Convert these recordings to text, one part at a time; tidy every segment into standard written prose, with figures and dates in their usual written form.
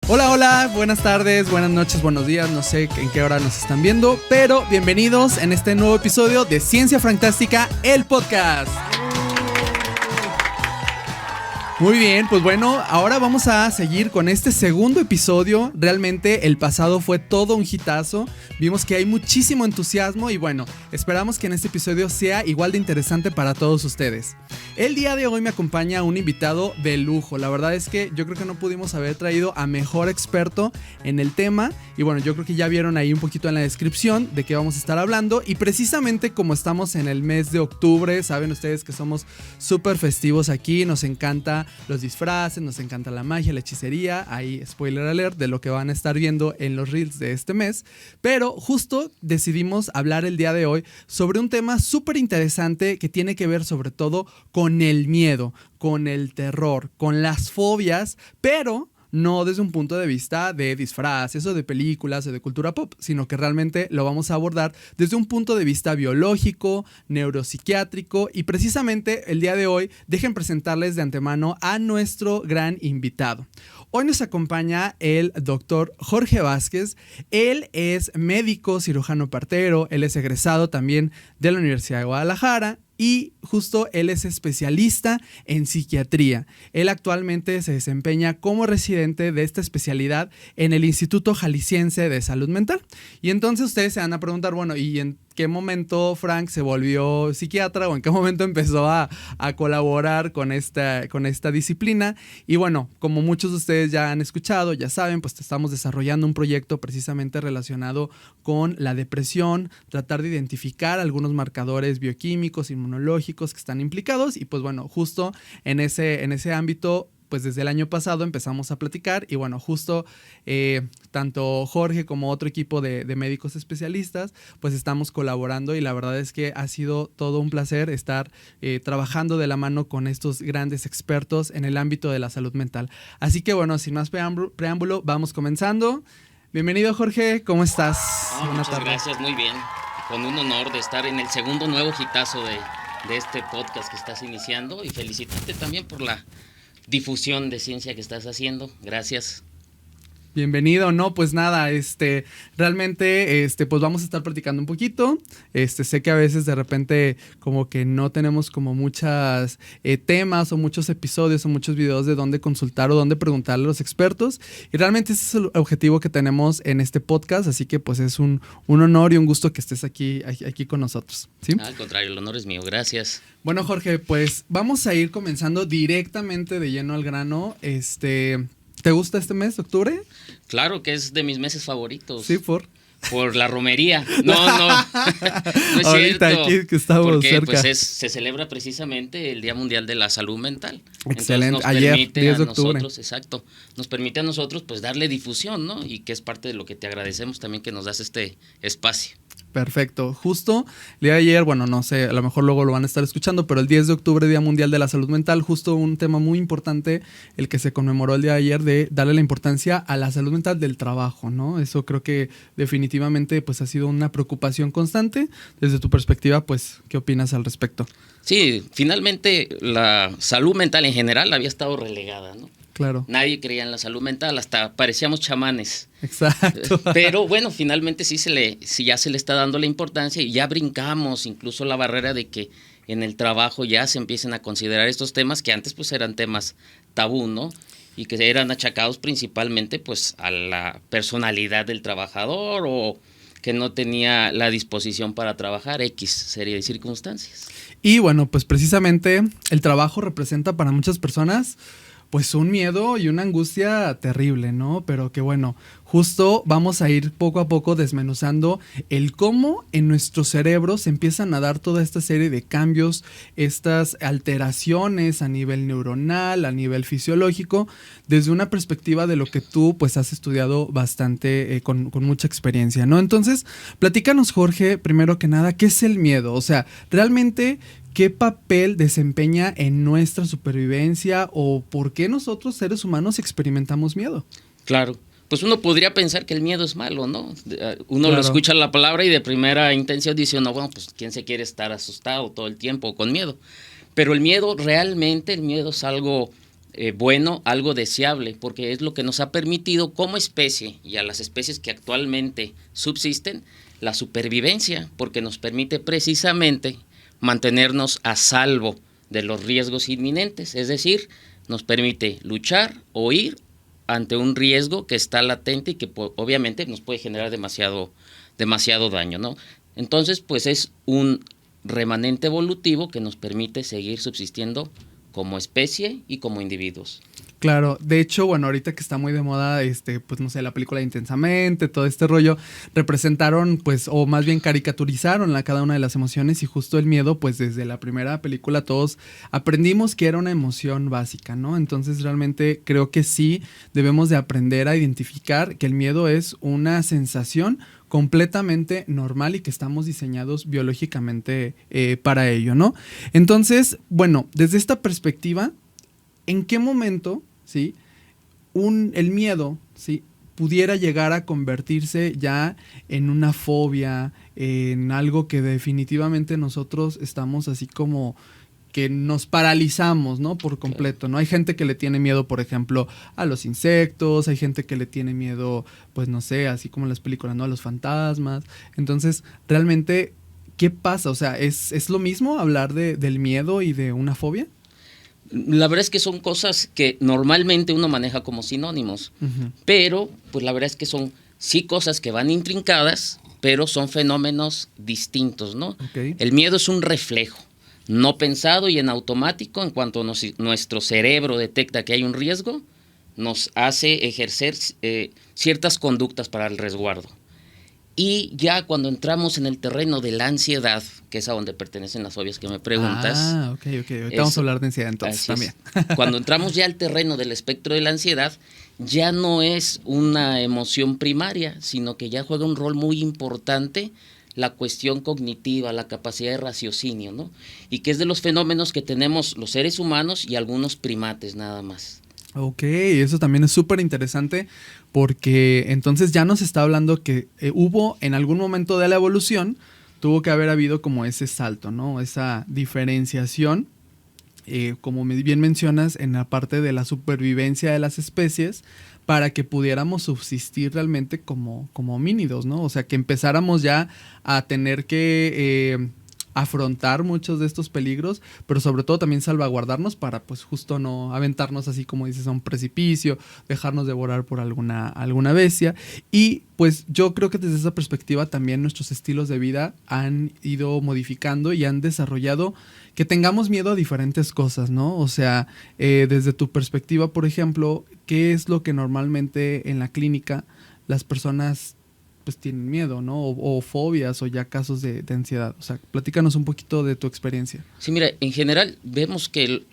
Hola, hola, buenas tardes, buenas noches, buenos días, no sé en qué hora nos están viendo, pero bienvenidos en este nuevo episodio de Ciencia Fantástica, el podcast. Muy bien, pues bueno, ahora vamos a seguir con este segundo episodio. Realmente el pasado fue todo un hitazo. Vimos que hay muchísimo entusiasmo y bueno, esperamos que en este episodio sea igual de interesante para todos ustedes. El día de hoy me acompaña un invitado de lujo. La verdad es que yo creo que no pudimos haber traído a mejor experto en el tema. Y bueno, yo creo que ya vieron ahí un poquito en la descripción de qué vamos a estar hablando. Y precisamente como estamos en el mes de octubre, saben ustedes que somos súper festivos aquí. Nos encanta los disfraces, nos encanta la magia, la hechicería. Ahí spoiler alert de lo que van a estar viendo en los reels de este mes. Pero justo decidimos hablar el día de hoy sobre un tema súper interesante que tiene que ver sobre todo con el miedo, con el terror, con las fobias, pero no desde un punto de vista de disfraces o de películas o de cultura pop, sino que realmente lo vamos a abordar desde un punto de vista biológico, neuropsiquiátrico y precisamente el día de hoy dejen presentarles de antemano a nuestro gran invitado. Hoy nos acompaña el doctor Jorge Vázquez. Él es médico, cirujano partero, él es egresado también de la Universidad de Guadalajara. Y justo él es especialista en psiquiatría. Él actualmente se desempeña como residente de esta especialidad en el Instituto Jalisciense de Salud Mental. Y entonces ustedes se van a preguntar, bueno, ¿y en qué momento Frank se volvió psiquiatra o en qué momento empezó a colaborar con esta disciplina? Y bueno, como muchos de ustedes ya han escuchado, ya saben, pues estamos desarrollando un proyecto precisamente relacionado con la depresión, tratar de identificar algunos marcadores bioquímicos, inmunológicos que están implicados y pues bueno, justo en ese ámbito pues desde el año pasado empezamos a platicar y bueno, justo tanto Jorge como otro equipo de médicos especialistas pues estamos colaborando y la verdad es que ha sido todo un placer estar trabajando de la mano con estos grandes expertos en el ámbito de la salud mental. Así que bueno, sin más preámbulo, vamos comenzando. Bienvenido Jorge, ¿cómo estás? Muchas gracias, muy bien. Con un honor de estar en el segundo nuevo hitazo de este podcast que estás iniciando y felicitarte también por la difusión de ciencia que estás haciendo. Gracias. Bienvenido, no, pues nada, realmente, pues vamos a estar platicando un poquito, sé que a veces de repente como que no tenemos como muchas temas o muchos episodios o muchos videos de dónde consultar o dónde preguntarle a los expertos y realmente ese es el objetivo que tenemos en este podcast, así que pues es un honor y un gusto que estés aquí con nosotros, ¿sí? Al contrario, el honor es mío, gracias. Bueno, Jorge, pues vamos a ir comenzando directamente de lleno al grano, ¿te gusta este mes, octubre? Claro que es de mis meses favoritos. Sí, por la romería. No es ahorita cierto. Aquí que estamos porque cerca. pues se celebra precisamente el Día Mundial de la Salud Mental. Excelente. Entonces nos ayer, permite 10 de a octubre. nosotros, exacto, nos permite a nosotros pues darle difusión, ¿no? Y que es parte de lo que te agradecemos también que nos das este espacio. Perfecto. Justo el día de ayer, bueno, no sé, a lo mejor luego lo van a estar escuchando, pero el 10 de octubre, Día Mundial de la Salud Mental, justo un tema muy importante, el que se conmemoró el día de ayer, de darle la importancia a la salud mental del trabajo, ¿no? Eso creo que definitivamente pues ha sido una preocupación constante. Desde tu perspectiva, pues, ¿qué opinas al respecto? Sí, finalmente la salud mental en general había estado relegada, ¿no? Claro. Nadie creía en la salud mental, hasta parecíamos chamanes. Exacto. Pero bueno, finalmente sí ya se le está dando la importancia y ya brincamos incluso la barrera de que en el trabajo ya se empiecen a considerar estos temas que antes pues eran temas tabú, ¿no? Y que eran achacados principalmente pues a la personalidad del trabajador o que no tenía la disposición para trabajar, X serie de circunstancias. Y bueno, pues precisamente el trabajo representa para muchas personas pues un miedo y una angustia terrible, ¿no? Pero que bueno, justo vamos a ir poco a poco desmenuzando el cómo en nuestro cerebro se empiezan a dar toda esta serie de cambios, estas alteraciones a nivel neuronal, a nivel fisiológico, desde una perspectiva de lo que tú pues has estudiado bastante con mucha experiencia, ¿no? Entonces, platícanos, Jorge, primero que nada, ¿qué es el miedo? O sea, realmente, ¿qué papel desempeña en nuestra supervivencia o por qué nosotros seres humanos experimentamos miedo? Claro, pues uno podría pensar que el miedo es malo, ¿no? Uno Claro. lo escucha la palabra y de primera intención dice, no, bueno, pues ¿quién se quiere estar asustado todo el tiempo con miedo? Pero el miedo realmente, el miedo es algo bueno, algo deseable, porque es lo que nos ha permitido como especie y a las especies que actualmente subsisten, la supervivencia, porque nos permite precisamente mantenernos a salvo de los riesgos inminentes, es decir, nos permite luchar o ir ante un riesgo que está latente y que obviamente nos puede generar demasiado daño, ¿no? Entonces, pues es un remanente evolutivo que nos permite seguir subsistiendo como especie y como individuos. Claro, de hecho, bueno, ahorita que está muy de moda, pues no sé, la película Intensamente, todo este rollo, representaron, pues, o más bien caricaturizaron cada una de las emociones, y justo el miedo, pues desde la primera película todos aprendimos que era una emoción básica, ¿no? Entonces realmente creo que sí debemos de aprender a identificar que el miedo es una sensación completamente normal y que estamos diseñados biológicamente para ello, ¿no? Entonces, bueno, desde esta perspectiva, ¿en qué momento, sí, el miedo, sí, pudiera llegar a convertirse ya en una fobia, en algo que definitivamente nosotros estamos así como que nos paralizamos, ¿no? Por completo, ¿no? Hay gente que le tiene miedo, por ejemplo, a los insectos, hay gente que le tiene miedo, pues no sé, así como en las películas, ¿no? A los fantasmas. Entonces, realmente, ¿qué pasa? O sea, ¿es lo mismo hablar del miedo y de una fobia? La verdad es que son cosas que normalmente uno maneja como sinónimos, pero pues la verdad es que son sí cosas que van intrincadas, pero son fenómenos distintos, ¿no? Okay. El miedo es un reflejo no pensado y en automático. En cuanto nuestro cerebro detecta que hay un riesgo, nos hace ejercer ciertas conductas para el resguardo. Y ya cuando entramos en el terreno de la ansiedad, que es a donde pertenecen las fobias que me preguntas. Ah, ok. Ahorita vamos a hablar de ansiedad entonces también. Cuando entramos ya al terreno del espectro de la ansiedad, ya no es una emoción primaria, sino que ya juega un rol muy importante la cuestión cognitiva, la capacidad de raciocinio, ¿no? Y que es de los fenómenos que tenemos los seres humanos y algunos primates nada más. Ok, eso también es súper interesante, porque entonces ya nos está hablando que hubo en algún momento de la evolución, tuvo que haber habido como ese salto, ¿no? Esa diferenciación, como bien mencionas, en la parte de la supervivencia de las especies, para que pudiéramos subsistir realmente como homínidos, ¿no? O sea, que empezáramos ya a tener que afrontar muchos de estos peligros, pero sobre todo también salvaguardarnos para pues justo no aventarnos así como dices a un precipicio, dejarnos devorar por alguna bestia. Y pues yo creo que desde esa perspectiva también nuestros estilos de vida han ido modificando y han desarrollado que tengamos miedo a diferentes cosas, ¿no? O sea, desde tu perspectiva, por ejemplo, ¿qué es lo que normalmente en la clínica las personas pues tienen miedo, ¿no? O fobias o ya casos de ansiedad. O sea, platícanos un poquito de tu experiencia. Sí, mira, en general vemos que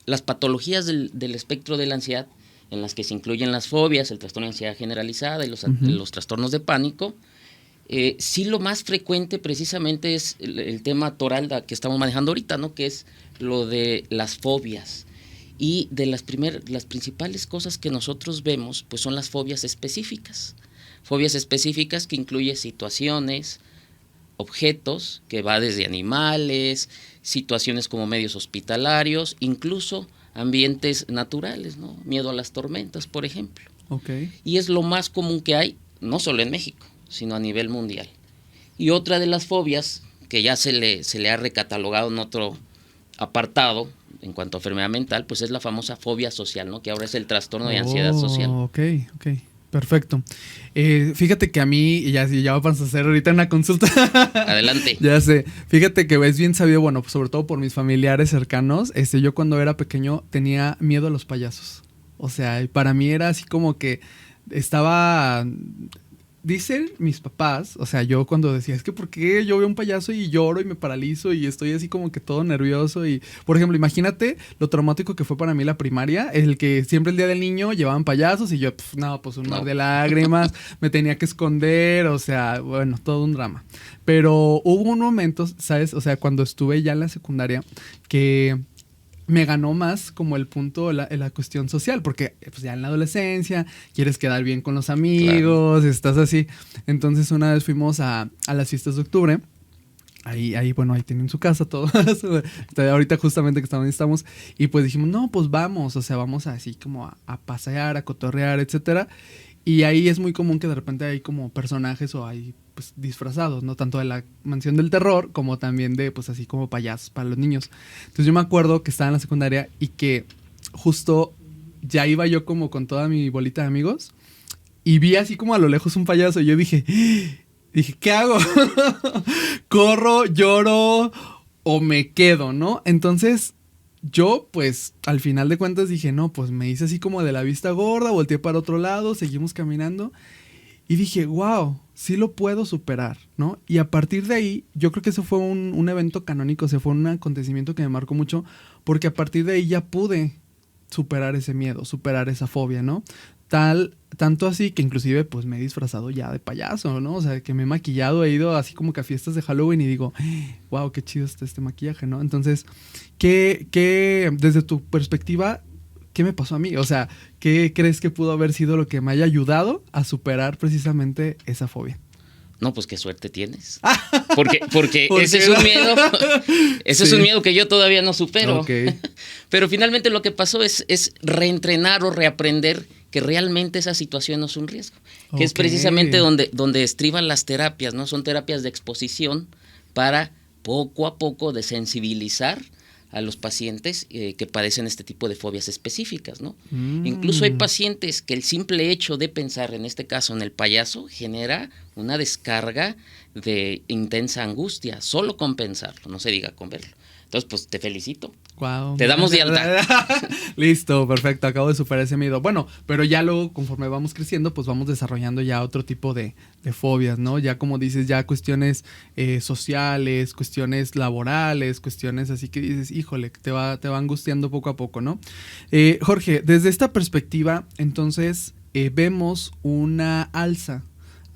las patologías del espectro de la ansiedad, en las que se incluyen las fobias, el trastorno de ansiedad generalizada y los trastornos de pánico, sí lo más frecuente precisamente es el tema toral que estamos manejando ahorita, ¿no? Que es lo de las fobias. Y de las principales cosas que nosotros vemos, pues son las fobias específicas. Fobias específicas que incluyen situaciones, objetos, que va desde animales, situaciones como medios hospitalarios, incluso ambientes naturales, ¿no? Miedo a las tormentas, por ejemplo. Okay. Y es lo más común que hay, no solo en México, sino a nivel mundial. Y otra de las fobias, que ya se le ha recatalogado en otro apartado, en cuanto a enfermedad mental, pues es la famosa fobia social, ¿no? Que ahora es el trastorno de ansiedad social. Ok. Perfecto. Fíjate que a mí, ya vamos a hacer ahorita una consulta. Adelante. Ya sé. Fíjate que es bien sabido, bueno, pues sobre todo por mis familiares cercanos, yo cuando era pequeño tenía miedo a los payasos. O sea, para mí era así como que estaba... Dicen mis papás, o sea, yo cuando decía, es que ¿por qué yo veo un payaso y lloro y me paralizo y estoy así como que todo nervioso? Y, por ejemplo, imagínate lo traumático que fue para mí la primaria, el que siempre el día del niño llevaban payasos y yo, pues un mar de lágrimas, me tenía que esconder, o sea, bueno, todo un drama. Pero hubo un momento, ¿sabes? O sea, cuando estuve ya en la secundaria, que me ganó más como el punto, la cuestión social, porque pues ya en la adolescencia quieres quedar bien con los amigos, claro. Estás así. Entonces una vez fuimos a las fiestas de octubre bueno, ahí tienen su casa todos. Ahorita justamente que estamos. Y pues dijimos, no, pues vamos. O sea, vamos así como a pasear, a cotorrear, etcétera. Y ahí es muy común que de repente hay como personajes o hay pues disfrazados, ¿no? Tanto de la mansión del terror como también de pues así como payasos para los niños. Entonces yo me acuerdo que estaba en la secundaria y que justo ya iba yo como con toda mi bolita de amigos y vi así como a lo lejos un payaso y yo dije, ¿qué hago? ¿Corro, lloro o me quedo, no? Entonces yo, pues, al final de cuentas dije, no, pues me hice así como de la vista gorda, volteé para otro lado, seguimos caminando y dije, wow, sí lo puedo superar, ¿no? Y a partir de ahí, yo creo que eso fue un evento canónico, o sea, fue un acontecimiento que me marcó mucho, porque a partir de ahí ya pude superar ese miedo, superar esa fobia, ¿no? Tanto así que inclusive pues me he disfrazado ya de payaso, ¿no? O sea, que me he maquillado, he ido así como que a fiestas de Halloween y digo, wow, qué chido está este maquillaje, ¿no? Entonces, desde tu perspectiva, qué me pasó a mí? O sea, ¿qué crees que pudo haber sido lo que me haya ayudado a superar precisamente esa fobia? No, pues qué suerte tienes. Porque ¿Por ese qué es no? un miedo. Ese es Sí. un miedo que yo todavía no supero. Ok. Pero finalmente lo que pasó es reentrenar o reaprender que realmente esa situación no es un riesgo. Que es Ok. precisamente donde estriban las terapias, ¿no? Son terapias de exposición para poco a poco desensibilizar a los pacientes que padecen este tipo de fobias específicas, ¿no? Incluso hay pacientes que el simple hecho de pensar, en este caso en el payaso, genera una descarga de intensa angustia, solo con pensarlo, no se diga con verlo. Entonces, pues te felicito. Wow. Te damos de alta. Listo, perfecto, acabo de superar ese miedo. Bueno, pero ya luego, conforme vamos creciendo, pues vamos desarrollando ya otro tipo de fobias, ¿no? Ya como dices, ya cuestiones sociales, cuestiones laborales, cuestiones así que dices, híjole, te va angustiando poco a poco, ¿no? Jorge, desde esta perspectiva, entonces, vemos una alza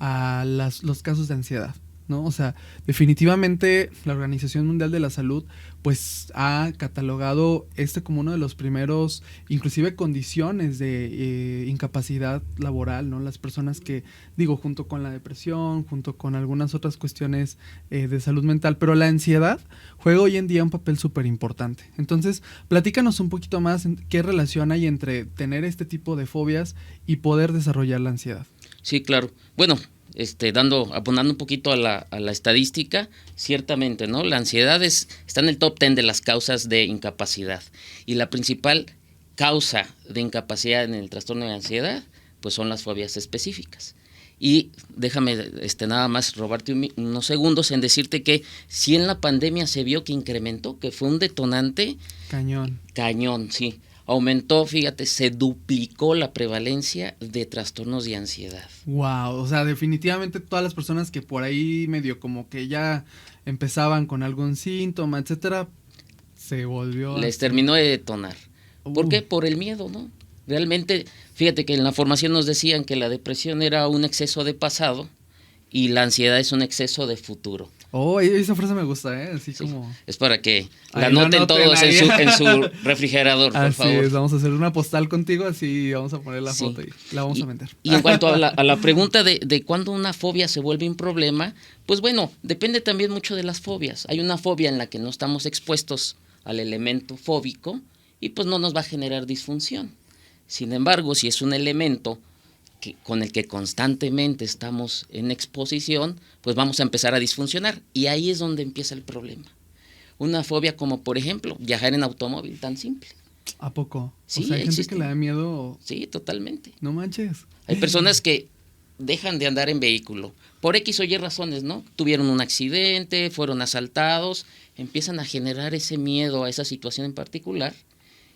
a los casos de ansiedad, ¿no? O sea, definitivamente la Organización Mundial de la Salud pues ha catalogado como uno de los primeros, inclusive condiciones de incapacidad laboral, ¿no? Las personas que, digo, junto con la depresión, junto con algunas otras cuestiones de salud mental, pero la ansiedad juega hoy en día un papel súper importante. Entonces, platícanos un poquito más qué relación hay entre tener este tipo de fobias y poder desarrollar la ansiedad. Sí, claro. Bueno, abonando un poquito a la estadística, ciertamente, ¿no? La ansiedad está en el top 10 de las causas de incapacidad. Y la principal causa de incapacidad en el trastorno de ansiedad, pues son las fobias específicas. Y déjame nada más robarte unos segundos en decirte que si en la pandemia se vio que incrementó, que fue un detonante. Cañón, sí. Aumentó, fíjate, se duplicó la prevalencia de trastornos de ansiedad. Wow, o sea, definitivamente todas las personas que por ahí medio como que ya empezaban con algún síntoma, etcétera, se volvió Les así. terminó de detonar. ¿Por qué? Por el miedo, ¿no? Realmente, fíjate que en la formación nos decían que la depresión era un exceso de pasado y la ansiedad es un exceso de futuro. Oh, esa frase me gusta, ¿eh? Así sí, como... Es para que la anoten todos en su refrigerador, por favor. Así es, vamos a hacer una postal contigo, así vamos a poner la foto y la vamos a vender. Y en cuanto a la pregunta de cuándo una fobia se vuelve un problema, pues bueno, depende también mucho de las fobias. Hay una fobia en la que no estamos expuestos al elemento fóbico y pues no nos va a generar disfunción. Sin embargo, si es un elemento con el que constantemente estamos en exposición, pues vamos a empezar a disfuncionar. Y ahí es donde empieza el problema. Una fobia como, por ejemplo, viajar en automóvil, tan simple. ¿A poco? Sí, o sea, hay existe. gente que le da miedo. Sí, totalmente. No manches. Hay personas que dejan de andar en vehículo por X o Y razones, ¿no? Tuvieron un accidente, fueron asaltados, empiezan a generar ese miedo a esa situación en particular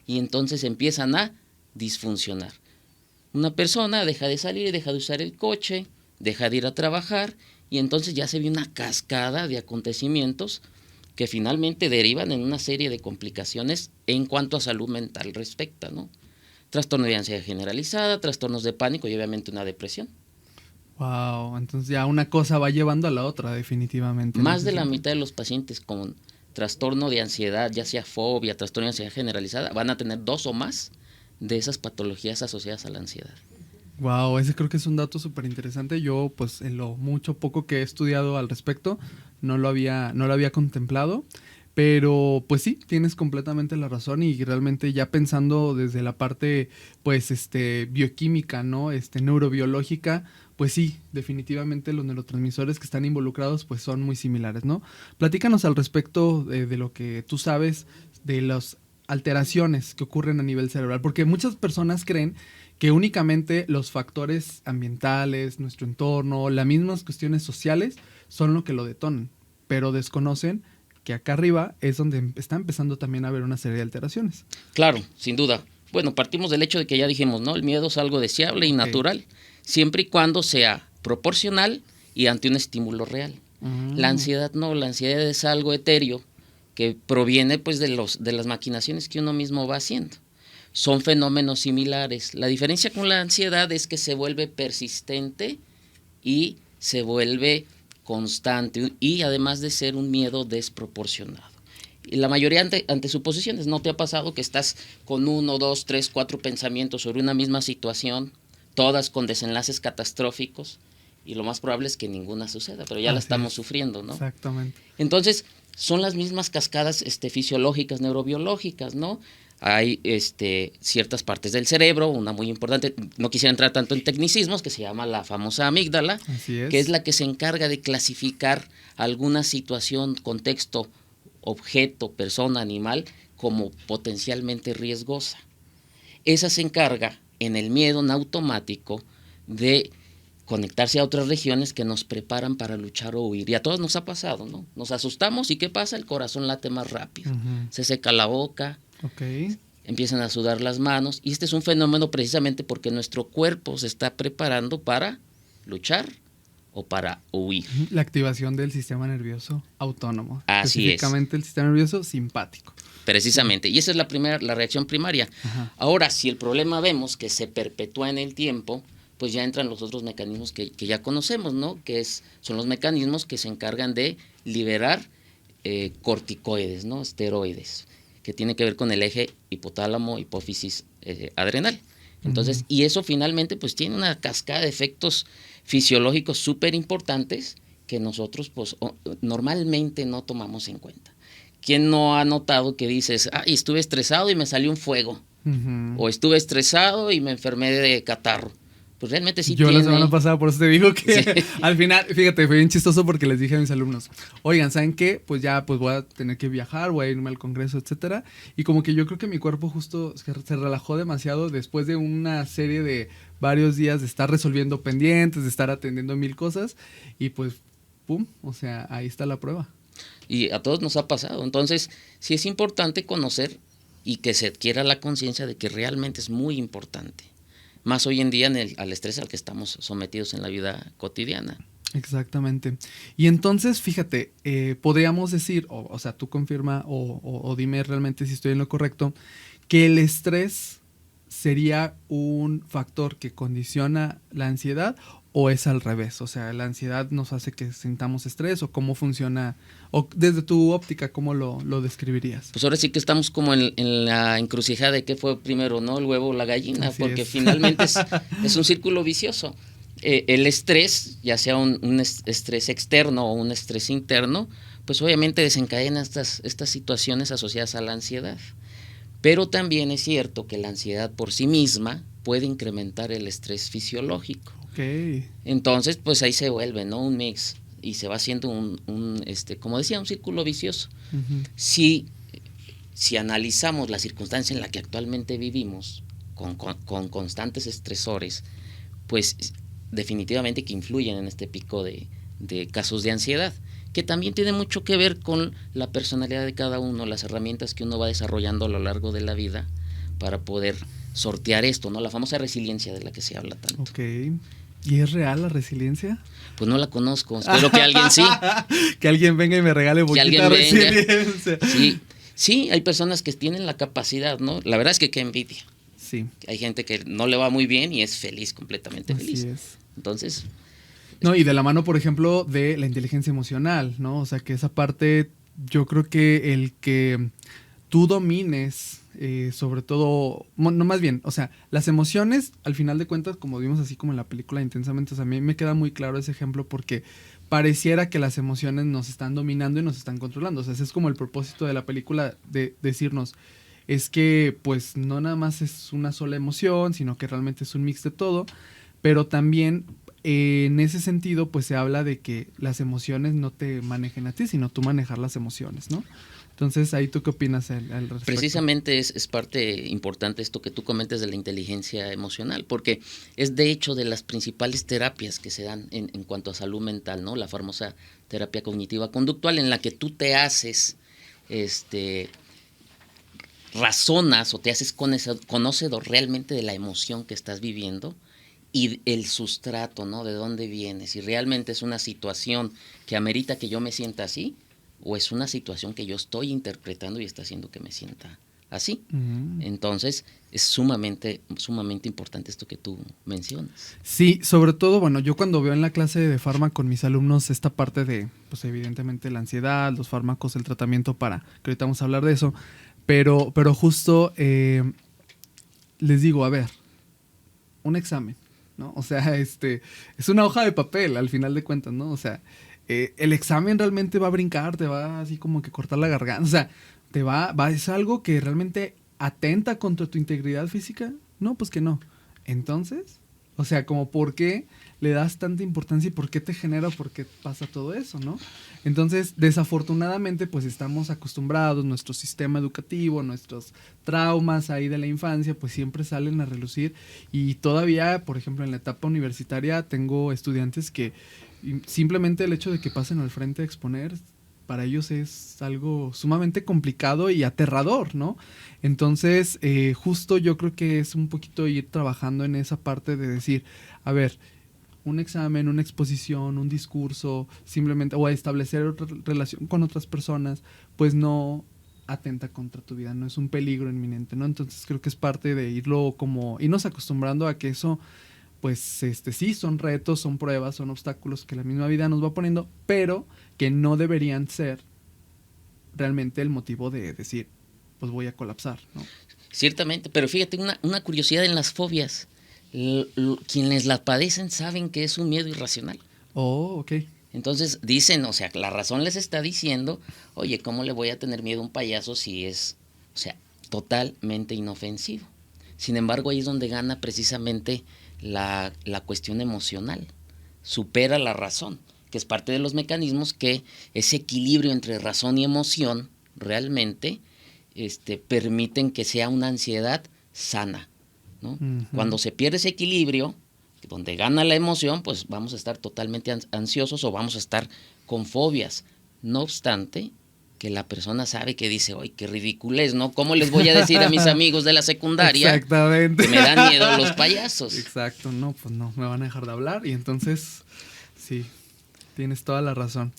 y entonces empiezan a disfuncionar. Una persona deja de salir, deja de usar el coche, deja de ir a trabajar y entonces ya se ve una cascada de acontecimientos que finalmente derivan en una serie de complicaciones en cuanto a salud mental respecta, ¿no? Trastorno de ansiedad generalizada, trastornos de pánico y obviamente una depresión. Wow, entonces ya una cosa va llevando a la otra definitivamente. Más de la mitad de los pacientes con trastorno de ansiedad, ya sea fobia, trastorno de ansiedad generalizada, van a tener 2 o más de esas patologías asociadas a la ansiedad. Wow, ese creo que es un dato súper interesante. Yo, pues, en lo mucho poco que he estudiado al respecto, no lo había contemplado. Pero pues sí, tienes completamente la razón y realmente ya pensando desde la parte pues bioquímica, ¿no? Neurobiológica, pues sí, definitivamente los neurotransmisores que están involucrados pues son muy similares, ¿no? Platícanos al respecto de lo que tú sabes de las alteraciones que ocurren a nivel cerebral, porque muchas personas creen que únicamente los factores ambientales, nuestro entorno, las mismas cuestiones sociales son lo que lo detonan, pero desconocen que acá arriba es donde está empezando también a haber una serie de alteraciones. Claro, sin duda. Bueno, partimos del hecho de que ya dijimos, ¿no? El miedo es algo deseable y natural, siempre y cuando sea proporcional y ante un estímulo real. La ansiedad no, la ansiedad es algo etéreo que proviene pues de las maquinaciones que uno mismo va haciendo. Son fenómenos similares. La diferencia con la ansiedad es que se vuelve persistente y se vuelve constante y además de ser un miedo desproporcionado. Y la mayoría ante suposiciones. ¿No te ha pasado que estás con 1, 2, 3, 4 pensamientos sobre una misma situación, todas con desenlaces catastróficos? Y lo más probable es que ninguna suceda, pero ya la estamos sufriendo, ¿no? Exactamente. Entonces, son las mismas cascadas fisiológicas, neurobiológicas, ¿no? Hay ciertas partes del cerebro, una muy importante, no quisiera entrar tanto en tecnicismos, que se llama la famosa amígdala, que es la que se encarga de clasificar alguna situación, contexto, objeto, persona, animal, como potencialmente riesgosa. Esa se encarga en el miedo en automático de conectarse a otras regiones que nos preparan para luchar o huir. Y a todos nos ha pasado, ¿no? Nos asustamos y ¿qué pasa? El corazón late más rápido, se seca la boca, empiezan a sudar las manos, y este es un fenómeno precisamente porque nuestro cuerpo se está preparando para luchar o para huir. La activación del sistema nervioso autónomo. Así específicamente el sistema nervioso simpático. Precisamente, y esa es la reacción primaria. Ahora, si el problema vemos que se perpetúa en el tiempo, pues ya entran los otros mecanismos que ya conocemos, ¿no? Que son los mecanismos que se encargan de liberar corticoides, ¿no? Esteroides, que tiene que ver con el eje hipotálamo, hipófisis, adrenal. Entonces, y eso finalmente pues tiene una cascada de efectos fisiológicos súper importantes que nosotros pues normalmente no tomamos en cuenta. ¿Quién no ha notado que dices, estuve estresado y me salió un fuego? O estuve estresado y me enfermé de catarro. Pues realmente sí Yo la semana pasada, por eso te digo que al final, fíjate, fue bien chistoso porque les dije a mis alumnos, oigan, ¿saben qué? Pues ya pues voy a tener que viajar, voy a irme al congreso, etcétera. Y como que yo creo que mi cuerpo justo se relajó demasiado después de una serie de varios días de estar resolviendo pendientes, de estar atendiendo 1000 cosas. Y pues, pum, o sea, ahí está la prueba. Y a todos nos ha pasado. Entonces, sí es importante conocer y que se adquiera la conciencia de que realmente es muy importante. Más hoy en día al estrés al que estamos sometidos en la vida cotidiana. Exactamente. Y entonces, fíjate, podríamos decir, o sea, tú confirma o dime realmente si estoy en lo correcto, que el estrés sería un factor que condiciona la ansiedad, o es al revés, o sea, la ansiedad nos hace que sintamos estrés, o cómo funciona, o desde tu óptica, ¿cómo lo describirías? Pues ahora sí que estamos como en la encrucijada de qué fue primero, ¿no? El huevo o la gallina, así porque finalmente es un círculo vicioso. El estrés, ya sea un estrés externo o un estrés interno, pues obviamente desencadena estas situaciones asociadas a la ansiedad. Pero también es cierto que la ansiedad por sí misma puede incrementar el estrés fisiológico. Entonces, pues ahí se vuelve, ¿no? Un mix, y se va haciendo como decía, un círculo vicioso. Si analizamos la circunstancia en la que actualmente vivimos, con constantes estresores, pues definitivamente que influyen en este pico de casos de ansiedad, que también tiene mucho que ver con la personalidad de cada uno, las herramientas que uno va desarrollando a lo largo de la vida para poder sortear esto, ¿no? La famosa resiliencia de la que se habla tanto. ¿Y es real la resiliencia? Pues no la conozco, espero que alguien sí. Que alguien venga y me regale poquita resiliencia. Sí, hay personas que tienen la capacidad, ¿no? La verdad es que qué envidia. Sí. Hay gente que no le va muy bien y es feliz, completamente feliz. Así es. Entonces... No, y de la mano, por ejemplo, de la inteligencia emocional, ¿no? O sea, que esa parte, yo creo que el que tú domines sobre todo, no más bien, o sea, las emociones, al final de cuentas, como vimos así como en la película Intensamente, o sea, a mí me queda muy claro ese ejemplo porque pareciera que las emociones nos están dominando y nos están controlando. O sea, ese es como el propósito de la película, de decirnos, es que pues no nada más es una sola emoción, sino que realmente es un mix de todo, pero también en ese sentido pues se habla de que las emociones no te manejen a ti, sino tú manejar las emociones, ¿no? Entonces, ¿ahí tú qué opinas al respecto? Precisamente es parte importante esto que tú comentas de la inteligencia emocional, porque es de hecho de las principales terapias que se dan en cuanto a salud mental, ¿no? La famosa terapia cognitiva conductual, en la que tú te haces, razonas o te haces conocedor realmente de la emoción que estás viviendo y el sustrato, ¿no? De dónde viene, si realmente es una situación que amerita que yo me sienta así, o es una situación que yo estoy interpretando y está haciendo que me sienta así. Entonces, es sumamente importante esto que tú mencionas. Sí, sobre todo, bueno, yo cuando veo en la clase de farma con mis alumnos esta parte de, pues evidentemente la ansiedad, los fármacos, el tratamiento para, que ahorita vamos a hablar de eso, pero justo les digo, a ver, un examen, ¿no? O sea, es una hoja de papel al final de cuentas, ¿no? O sea, el examen realmente va a brincar, te va así como que cortar la garganta, o sea, es algo que realmente atenta contra tu integridad física. No, pues que no. Entonces, o sea, como por qué le das tanta importancia y por qué te genera, por qué pasa todo eso, ¿no? Entonces, desafortunadamente, pues estamos acostumbrados, nuestro sistema educativo, nuestros traumas ahí de la infancia, pues siempre salen a relucir. Y todavía, por ejemplo, en la etapa universitaria tengo estudiantes que simplemente el hecho de que pasen al frente a exponer, para ellos es algo sumamente complicado y aterrador, ¿no? Entonces, justo yo creo que es un poquito ir trabajando en esa parte de decir, a ver, un examen, una exposición, un discurso, simplemente, o establecer otra relación con otras personas, pues no atenta contra tu vida, no es un peligro inminente, ¿no? Entonces creo que es parte de irnos acostumbrando a que eso, pues sí, son retos, son pruebas, son obstáculos que la misma vida nos va poniendo, pero que no deberían ser realmente el motivo de decir, pues voy a colapsar, ¿no? Ciertamente, pero fíjate, una curiosidad en las fobias. Quienes las padecen saben que es un miedo irracional. Oh, ok. Entonces dicen, o sea, la razón les está diciendo, oye, ¿cómo le voy a tener miedo a un payaso si es, o sea, totalmente inofensivo? Sin embargo, ahí es donde gana precisamente la cuestión emocional, supera la razón, que es parte de los mecanismos que ese equilibrio entre razón y emoción realmente permiten que sea una ansiedad sana, ¿no? Uh-huh. Cuando se pierde ese equilibrio, donde gana la emoción, pues vamos a estar totalmente ansiosos o vamos a estar con fobias. No obstante, que la persona sabe que dice, ¡ay, qué ridiculez!, ¿no? ¿Cómo les voy a decir a mis amigos de la secundaria Exactamente. que me dan miedo los payasos? Exacto, no, pues no, me van a dejar de hablar y entonces, sí, tienes toda la razón.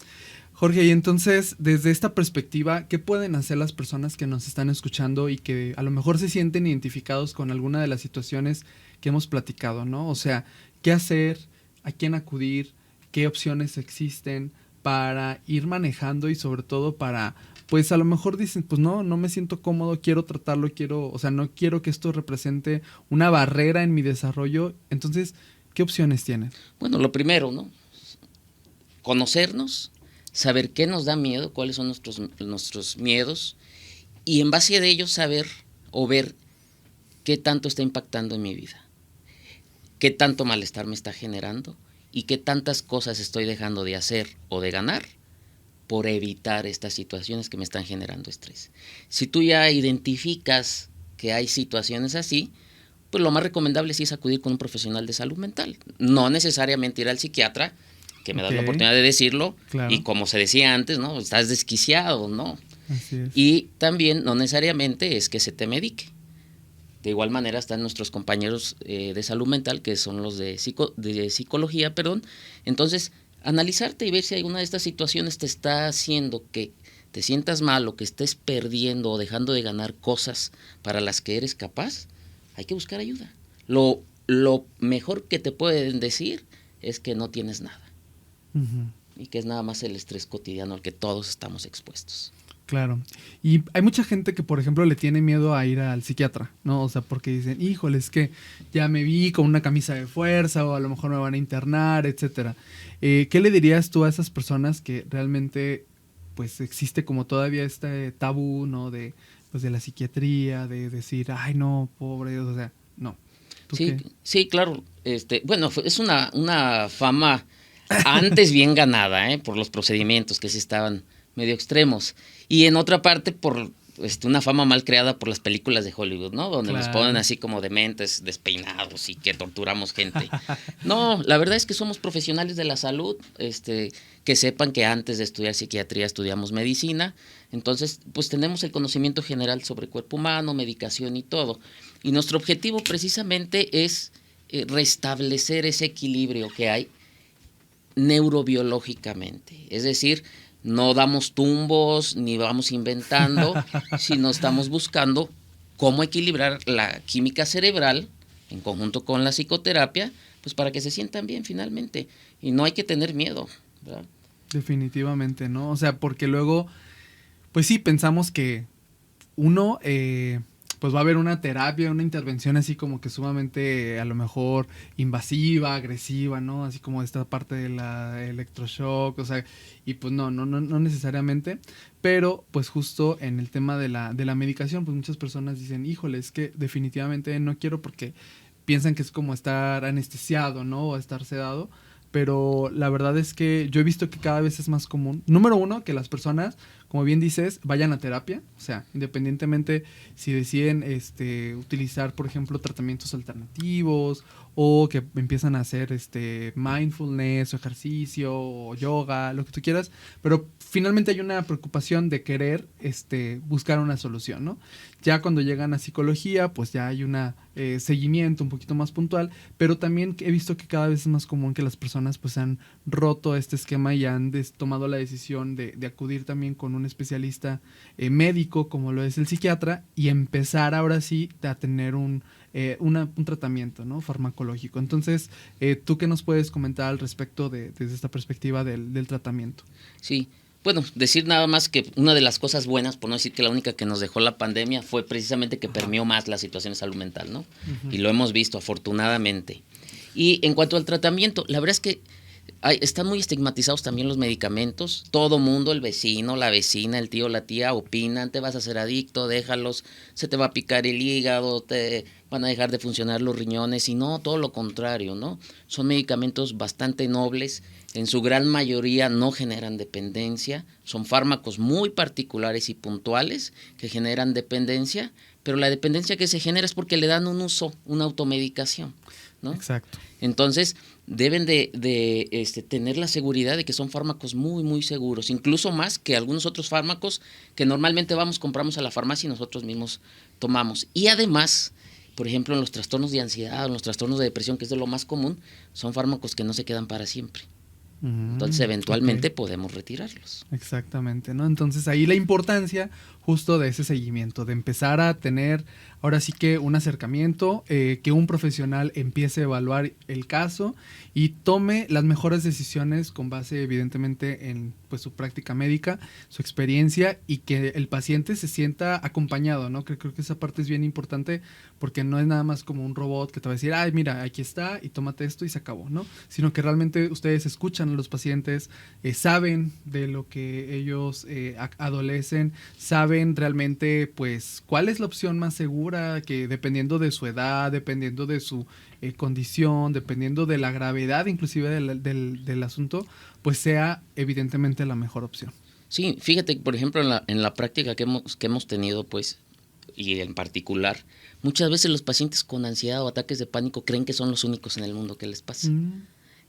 Jorge, y entonces, desde esta perspectiva, ¿qué pueden hacer las personas que nos están escuchando y que a lo mejor se sienten identificados con alguna de las situaciones que hemos platicado, ¿no? O sea, ¿qué hacer? ¿A quién acudir? ¿Qué opciones existen para ir manejando y sobre todo para, pues a lo mejor dicen, pues no me siento cómodo, quiero tratarlo, o sea, no quiero que esto represente una barrera en mi desarrollo? Entonces, ¿qué opciones tienen? Bueno, lo primero, ¿no? Conocernos, saber qué nos da miedo, cuáles son nuestros miedos, y en base a ello saber o ver qué tanto está impactando en mi vida, qué tanto malestar me está generando y qué tantas cosas estoy dejando de hacer o de ganar por evitar estas situaciones que me están generando estrés. Si tú ya identificas que hay situaciones así, pues lo más recomendable sí es acudir con un profesional de salud mental. No necesariamente ir al psiquiatra, que me das la oportunidad de decirlo, claro. Y como se decía antes, ¿no? Estás desquiciado, ¿no? Así es. Y también no necesariamente es que se te medique. De igual manera están nuestros compañeros de salud mental, que son los de psicología, perdón. Entonces, analizarte y ver si alguna de estas situaciones te está haciendo que te sientas mal o que estés perdiendo o dejando de ganar cosas para las que eres capaz, hay que buscar ayuda. Lo mejor que te pueden decir es que no tienes nada. Uh-huh. Y que es nada más el estrés cotidiano al que todos estamos expuestos. Claro. Y hay mucha gente que, por ejemplo, le tiene miedo a ir al psiquiatra, ¿no? O sea, porque dicen, híjole, es que ya me vi con una camisa de fuerza o a lo mejor me van a internar, etcétera. ¿Qué le dirías tú a esas personas que realmente, pues, existe como todavía este tabú, ¿no? De, pues, de la psiquiatría, de decir, ay, no, pobre, o sea, no. ¿Tú Sí, qué? sí, claro. Bueno, es una fama antes bien ganada, por los procedimientos que sí estaban medio extremos. Y en otra parte por una fama mal creada por las películas de Hollywood, ¿no? Donde nos ponen Claro. así como dementes, despeinados y que torturamos gente. No, la verdad es que somos profesionales de la salud, que sepan que antes de estudiar psiquiatría estudiamos medicina, entonces pues tenemos el conocimiento general sobre cuerpo humano, medicación y todo. Y nuestro objetivo precisamente es restablecer ese equilibrio que hay neurobiológicamente, es decir, no damos tumbos ni vamos inventando, sino estamos buscando cómo equilibrar la química cerebral en conjunto con la psicoterapia, pues para que se sientan bien finalmente. Y no hay que tener miedo, ¿verdad? Definitivamente, ¿no? O sea, porque luego, pues sí, pensamos que uno, pues va a haber una terapia, una intervención así como que sumamente a lo mejor invasiva, agresiva, ¿no? Así como esta parte de la electroshock, o sea, y pues no necesariamente, pero pues justo en el tema de la medicación, pues muchas personas dicen, híjole, es que definitivamente no quiero porque piensan que es como estar anestesiado, ¿no? O estar sedado. Pero la verdad es que yo he visto que cada vez es más común. Número uno, que las personas, como bien dices, vayan a terapia. O sea, independientemente si deciden utilizar, por ejemplo, tratamientos alternativos o que empiezan a hacer mindfulness o ejercicio o yoga, lo que tú quieras. Pero finalmente hay una preocupación de querer buscar una solución, ¿no? Ya cuando llegan a psicología, pues ya hay un seguimiento un poquito más puntual, pero también he visto que cada vez es más común que las personas pues han roto este esquema y han tomado la decisión de acudir también con un especialista médico como lo es el psiquiatra y empezar ahora sí a tener un tratamiento, ¿no? Farmacológico. Entonces, ¿tú qué nos puedes comentar al respecto desde esta perspectiva del tratamiento? Sí, bueno, decir nada más que una de las cosas buenas, por no decir que la única que nos dejó la pandemia, fue precisamente que permeó más la situación de salud mental, ¿no? Uh-huh. Y lo hemos visto, afortunadamente. Y en cuanto al tratamiento, la verdad es que están muy estigmatizados también los medicamentos. Todo mundo, el vecino, la vecina, el tío, la tía, opinan, te vas a hacer adicto, déjalos, se te va a picar el hígado, te van a dejar de funcionar los riñones, y no, todo lo contrario, ¿no? Son medicamentos bastante nobles, en su gran mayoría no generan dependencia, son fármacos muy particulares y puntuales que generan dependencia, pero la dependencia que se genera es porque le dan un uso, una automedicación, ¿no? Exacto. Entonces, deben de tener la seguridad de que son fármacos muy, muy seguros, incluso más que algunos otros fármacos que normalmente compramos a la farmacia y nosotros mismos tomamos. Y además, por ejemplo, en los trastornos de ansiedad, en los trastornos de depresión, que es de lo más común, son fármacos que no se quedan para siempre. Entonces, eventualmente podemos retirarlos. Exactamente, ¿no? Entonces ahí la importancia justo de ese seguimiento, de empezar a tener ahora sí que un acercamiento, que un profesional empiece a evaluar el caso y tome las mejores decisiones con base evidentemente en pues su práctica médica, su experiencia, y que el paciente se sienta acompañado, ¿no? Creo que esa parte es bien importante porque no es nada más como un robot que te va a decir, ay, mira, aquí está y tómate esto y se acabó, ¿no? Sino que realmente ustedes escuchan a los pacientes, saben de lo que ellos adolecen, saben realmente pues cuál es la opción más segura, que dependiendo de su edad, dependiendo de su condición, dependiendo de la gravedad inclusive del asunto, pues sea evidentemente la mejor opción. Sí, fíjate, por ejemplo, en la práctica que hemos tenido, pues, y en particular, muchas veces los pacientes con ansiedad o ataques de pánico creen que son los únicos en el mundo que les pasa.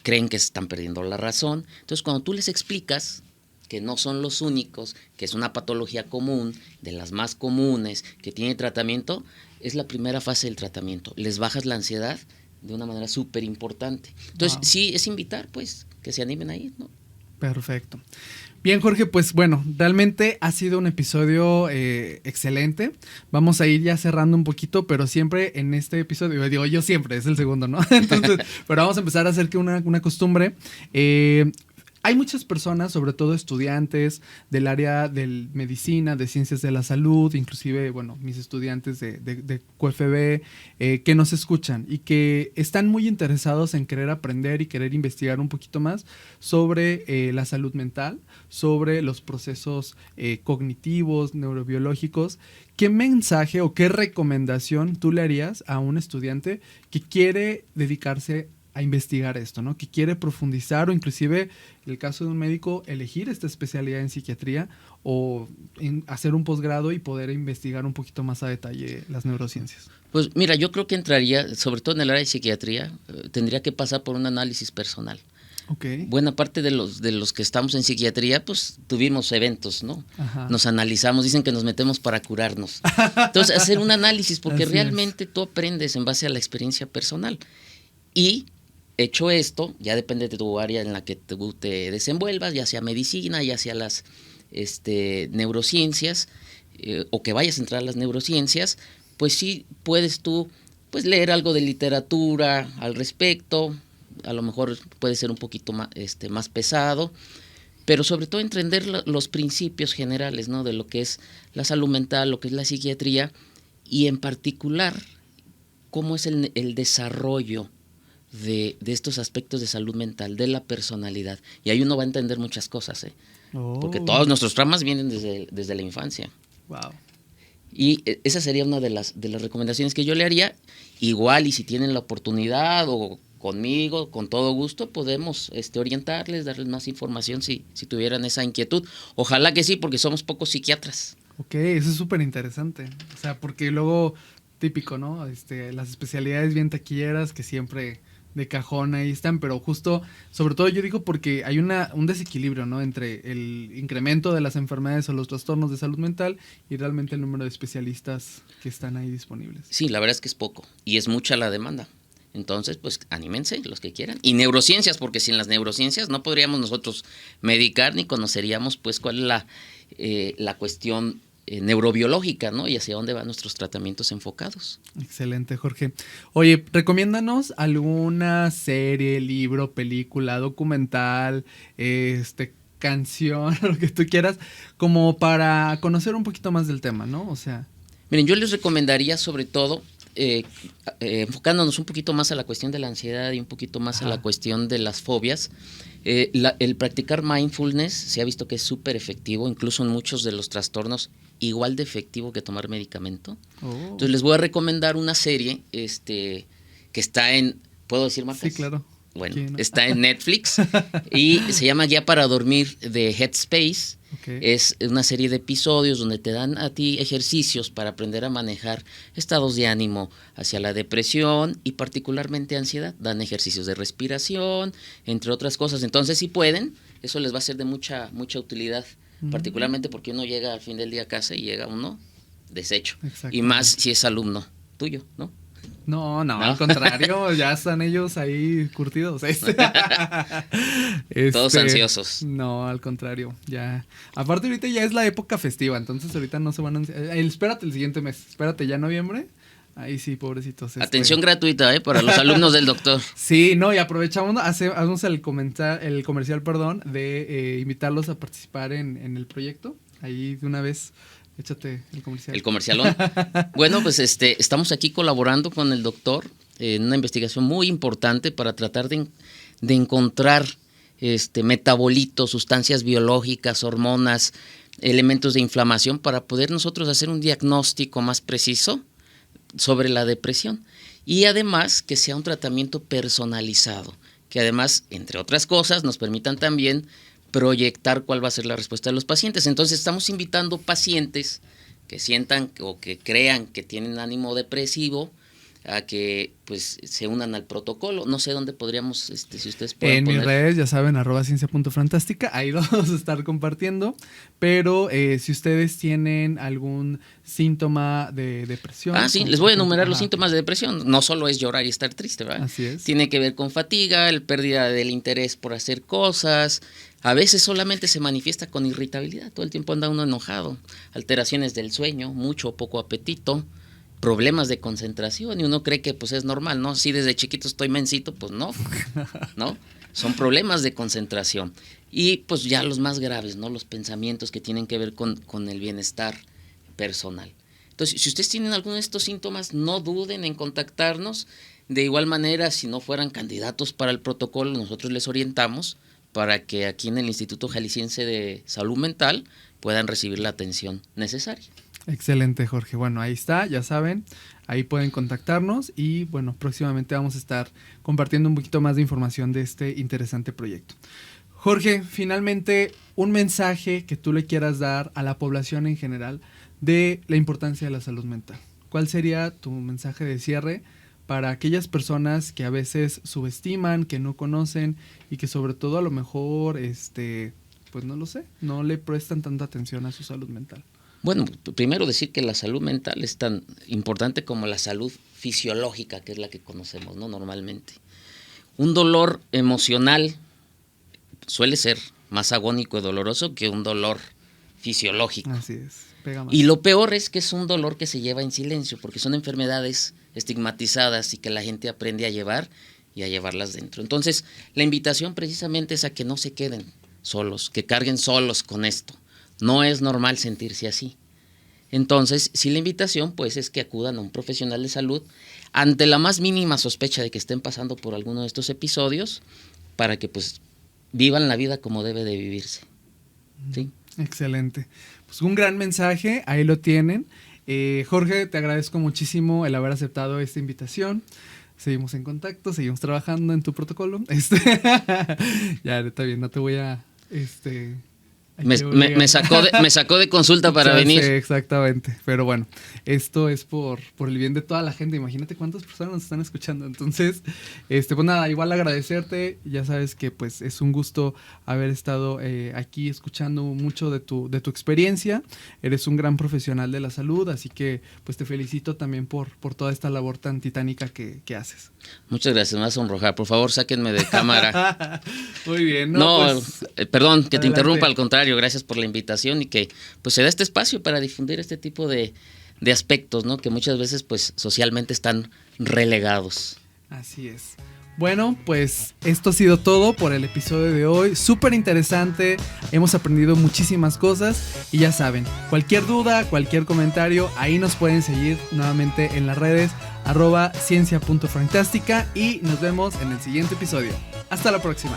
Creen que están perdiendo la razón. Entonces, cuando tú les explicas que no son los únicos, que es una patología común, de las más comunes, que tiene tratamiento, es la primera fase del tratamiento. Les bajas la ansiedad de una manera súper importante. Entonces, sí, es invitar, pues, que se animen a ir, ¿no? Perfecto. Bien, Jorge, pues bueno, realmente ha sido un episodio excelente. Vamos a ir ya cerrando un poquito, pero siempre en este episodio, digo yo siempre, es el segundo, ¿no? Entonces, pero vamos a empezar a hacer que una costumbre. hay muchas personas, sobre todo estudiantes del área de medicina, de ciencias de la salud, inclusive, bueno, mis estudiantes de QFB, que nos escuchan y que están muy interesados en querer aprender y querer investigar un poquito más sobre la salud mental, sobre los procesos cognitivos, neurobiológicos. ¿Qué mensaje o qué recomendación tú le harías a un estudiante que quiere dedicarse a investigar esto, ¿no? Que quiere profundizar o inclusive, en el caso de un médico, elegir esta especialidad en psiquiatría o hacer un posgrado y poder investigar un poquito más a detalle las neurociencias? Pues mira, yo creo que entraría, sobre todo en el área de psiquiatría, tendría que pasar por un análisis personal. Okay. Buena parte de los que estamos en psiquiatría, pues tuvimos eventos, ¿no? Ajá. Nos analizamos, dicen que nos metemos para curarnos. Entonces, hacer un análisis, porque Así realmente tú aprendes en base a la experiencia personal. Y hecho esto, ya depende de tu área en la que tú te desenvuelvas, ya sea medicina, ya sea las neurociencias, o que vayas a entrar a las neurociencias, pues sí puedes tú pues leer algo de literatura al respecto. A lo mejor puede ser un poquito más, más pesado, pero sobre todo entender los principios generales, ¿no? De lo que es la salud mental, lo que es la psiquiatría, y en particular cómo es el desarrollo de estos aspectos de salud mental, de la personalidad. Y ahí uno va a entender muchas cosas, porque todos nuestros traumas vienen desde la infancia. Wow. Y esa sería una de las recomendaciones que yo le haría. Igual, y si tienen la oportunidad o conmigo, con todo gusto, podemos orientarles, darles más información si tuvieran esa inquietud. Ojalá que sí, porque somos pocos psiquiatras. Ok, eso es súper interesante. O sea, porque luego, típico, ¿no? Las especialidades bien taquilleras que siempre de cajón ahí están, pero justo, sobre todo yo digo porque hay un desequilibrio, ¿no? Entre el incremento de las enfermedades o los trastornos de salud mental y realmente el número de especialistas que están ahí disponibles. Sí, la verdad es que es poco y es mucha la demanda. Entonces, pues anímense los que quieran. Y neurociencias, porque sin las neurociencias no podríamos nosotros medicar ni conoceríamos pues cuál es la cuestión neurobiológica, ¿no? Y hacia dónde van nuestros tratamientos enfocados. Excelente, Jorge. Oye, recomiéndanos alguna serie, libro, película, documental, canción, lo que tú quieras, como para conocer un poquito más del tema, ¿no? O sea... Miren, yo les recomendaría sobre todo enfocándonos un poquito más a la cuestión de la ansiedad y un poquito más a la cuestión de las fobias. El practicar mindfulness se ha visto que es súper efectivo, incluso en muchos de los trastornos, igual de efectivo que tomar medicamento. Entonces les voy a recomendar una serie que está en... ¿Puedo decir marcas? Sí, claro. Bueno, está en Netflix y se llama Ya para dormir, de Headspace. Okay. Es una serie de episodios donde te dan a ti ejercicios para aprender a manejar estados de ánimo hacia la depresión y particularmente ansiedad. Dan ejercicios de respiración, entre otras cosas. Entonces, si pueden, eso les va a ser de mucha utilidad, particularmente porque uno llega al fin del día a casa y llega uno deshecho. Y más si es alumno tuyo, ¿no? No, al contrario, ya están ellos ahí curtidos. Todos ansiosos. No, al contrario, ya. Aparte ahorita ya es la época festiva, entonces ahorita no se van a... espérate el siguiente mes, espérate ya noviembre. Ahí sí, pobrecitos. Atención gratuita, para los alumnos del doctor. Sí, no, y aprovechamos, hacemos el comercial, de invitarlos a participar en el proyecto. Ahí de una vez... Échate el comercial. El comercialón. Bueno, pues estamos aquí colaborando con el doctor en una investigación muy importante para tratar de encontrar metabolitos, sustancias biológicas, hormonas, elementos de inflamación para poder nosotros hacer un diagnóstico más preciso sobre la depresión. Y además que sea un tratamiento personalizado, que además, entre otras cosas, nos permitan también proyectar cuál va a ser la respuesta de los pacientes. Entonces estamos invitando pacientes que sientan o que crean que tienen ánimo depresivo a que pues se unan al protocolo. No sé dónde podríamos, si ustedes pueden poner. Mis redes, ya saben, @ciencia.fantástica, ahí lo vamos a estar compartiendo, pero si ustedes tienen algún síntoma de depresión. Sí, les voy a enumerar los síntomas de depresión. No solo es llorar y estar triste, ¿verdad? Así es. Tiene que ver con fatiga, el pérdida del interés por hacer cosas. A veces solamente se manifiesta con irritabilidad, todo el tiempo anda uno enojado, alteraciones del sueño, mucho o poco apetito, problemas de concentración y uno cree que pues es normal, ¿no? Si desde chiquito estoy mensito, pues no, ¿no? Son problemas de concentración. Y pues ya los más graves, ¿no? Los pensamientos que tienen que ver con el bienestar personal. Entonces, si ustedes tienen alguno de estos síntomas, no duden en contactarnos. De igual manera, si no fueran candidatos para el protocolo, nosotros les orientamos para que aquí en el Instituto Jalisciense de Salud Mental puedan recibir la atención necesaria. Excelente, Jorge. Bueno, ahí está, ya saben, ahí pueden contactarnos y bueno, próximamente vamos a estar compartiendo un poquito más de información de este interesante proyecto. Jorge, finalmente, un mensaje que tú le quieras dar a la población en general de la importancia de la salud mental. ¿Cuál sería tu mensaje de cierre para aquellas personas que a veces subestiman, que no conocen y que sobre todo a lo mejor, pues no lo sé, no le prestan tanta atención a su salud mental? Bueno, primero decir que la salud mental es tan importante como la salud fisiológica, que es la que conocemos, ¿no? Normalmente. Un dolor emocional suele ser más agónico y doloroso que un dolor fisiológico. Así es, pega más. Y lo peor es que es un dolor que se lleva en silencio, porque son enfermedades estigmatizadas y que la gente aprende a llevar y a llevarlas dentro. Entonces, la invitación precisamente es a que no se queden solos, que carguen solos con esto. No es normal sentirse así. Entonces, sí, la invitación pues es que acudan a un profesional de salud ante la más mínima sospecha de que estén pasando por alguno de estos episodios para que pues vivan la vida como debe de vivirse. ¿Sí? Excelente. Pues un gran mensaje, ahí lo tienen. Jorge, te agradezco muchísimo el haber aceptado esta invitación. Seguimos en contacto, seguimos trabajando en tu protocolo. Ya, está bien, no te voy a... Me sacó de consulta para venir. Sí, exactamente. Pero bueno, esto es por el bien de toda la gente. Imagínate cuántas personas nos están escuchando. Entonces, pues nada, igual agradecerte. Ya sabes que pues es un gusto haber estado aquí escuchando mucho de tu experiencia. Eres un gran profesional de la salud, así que pues te felicito también por toda esta labor tan titánica que haces. Muchas gracias, me vas a sonrojar. Por favor, sáquenme de cámara. Muy bien. Perdón, que te adelante. interrumpa, al contrario, gracias por la invitación y que pues se da este espacio para difundir este tipo de aspectos, ¿no? Que muchas veces pues socialmente están relegados. Así es. Bueno, pues esto ha sido todo por el episodio de hoy. Súper interesante, hemos aprendido muchísimas cosas y ya saben, cualquier duda, cualquier comentario, ahí nos pueden seguir nuevamente en las redes @ciencia.fantastica y nos vemos en el siguiente episodio. Hasta la próxima.